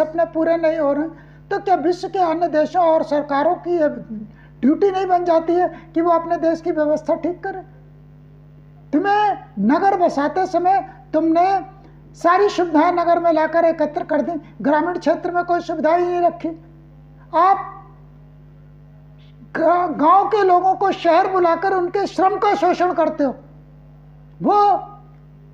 सपने पूरे नहीं हो रहे तो क्या विश्व के अन्य देशों और सरकारों की ये ड्यूटी नहीं बन जाती है कि वो अपने देश की व्यवस्था ठीक करें? तुम्हें नगर बसाते समय तुमने सारी सुविधाएं नगर में लाकर एकत्र कर दी, ग्रामीण क्षेत्र में कोई सुविधा ही नहीं रखी। आप गांव के लोगों को शहर बुलाकर उनके श्रम का शोषण करते हो। वो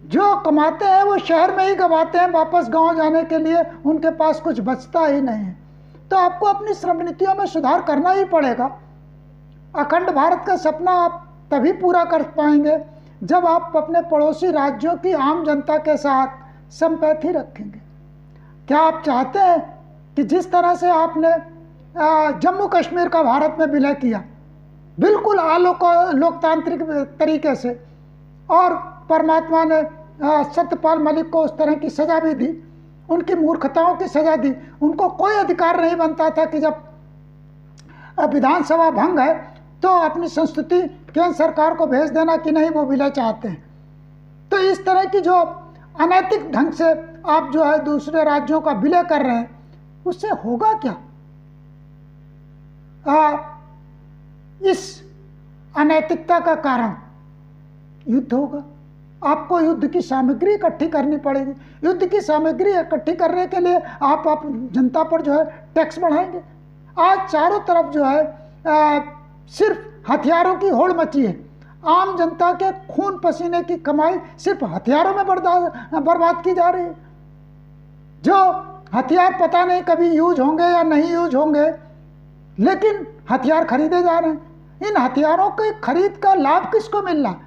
जो कमाते हैं वो शहर में ही गवाते हैं, वापस गांव जाने के लिए उनके पास कुछ बचता ही नहीं है। तो आपको अपनी श्रम नीतियों में सुधार करना ही पड़ेगा। अखंड भारत का सपना आप तभी पूरा कर पाएंगे जब आप अपने पड़ोसी राज्यों की आम जनता के साथ संपैथी रखेंगे। क्या आप चाहते हैं कि जिस तरह से आपने जम्मू कश्मीर का भारत में विलय किया, बिल्कुल लोकतांत्रिक तरीके से, और परमात्मा ने सत्यपाल मलिक को उस तरह की सज़ा भी दी, उनकी मूर्खताओं की सज़ा दी। उनको कोई अधिकार नहीं बनता था कि जब विधानसभा भंग है तो अपनी संस्तुति केंद्र सरकार को भेज देना कि नहीं वो विलय चाहते हैं। तो इस तरह की जो अनैतिक ढंग से आप जो है दूसरे राज्यों का विलय कर रहे हैं, उससे होगा क्या? इस अनैतिकता का कारण युद्ध होगा। आपको युद्ध की सामग्री इकट्ठी करनी पड़ेगी। युद्ध की सामग्री इकट्ठी करने के लिए आप जनता पर जो है टैक्स बढ़ाएंगे। आज चारों तरफ जो है सिर्फ हथियारों की होड़ मची है। आम जनता के खून पसीने की कमाई सिर्फ हथियारों में बर्बाद की जा रही है। जो हथियार पता नहीं कभी यूज होंगे या नहीं यूज होंगे, लेकिन हथियार खरीदे जा रहे हैं। इन हथियारों के खरीद का लाभ किसको मिल रहा है?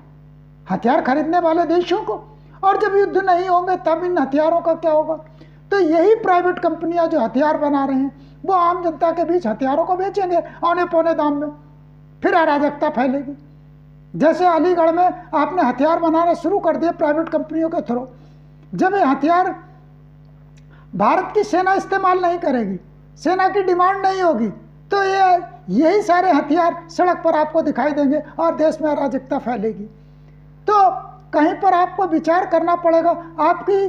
हथियार खरीदने वाले देशों को। और जब युद्ध नहीं होंगे तब इन हथियारों का क्या होगा? तो यही प्राइवेट कंपनियां जो हथियार बना रहे हैं वो आम जनता के बीच हथियारों को बेचेंगे औने पौने दाम में, फिर अराजकता फैलेगी। जैसे अलीगढ़ में आपने हथियार बनाना शुरू कर दिए प्राइवेट कंपनियों के थ्रू। जब ये हथियार भारत की सेना इस्तेमाल नहीं करेगी, सेना की डिमांड नहीं होगी, तो यही सारे हथियार सड़क पर आपको दिखाई देंगे और देश में अराजकता फैलेगी। तो कहीं पर आपको विचार करना पड़ेगा, आपकी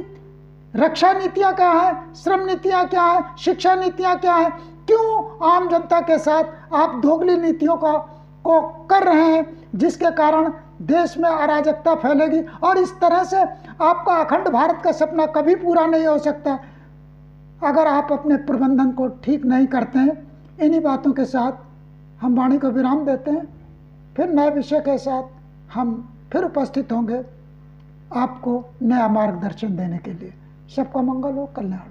रक्षा नीतियां क्या हैं, श्रम नीतियां क्या हैं, शिक्षा नीतियां क्या हैं? क्यों आम जनता के साथ आप दोगली नीतियों को कर रहे हैं, जिसके कारण देश में अराजकता फैलेगी। और इस तरह से आपका अखंड भारत का सपना कभी पूरा नहीं हो सकता अगर आप अपने प्रबंधन को ठीक नहीं करते हैं। इन्हीं बातों के साथ हम वाणी को विराम देते हैं। फिर नए विषय के साथ हम फिर उपस्थित होंगे आपको नया मार्गदर्शन देने के लिए। सबका मंगल हो, कल्याण।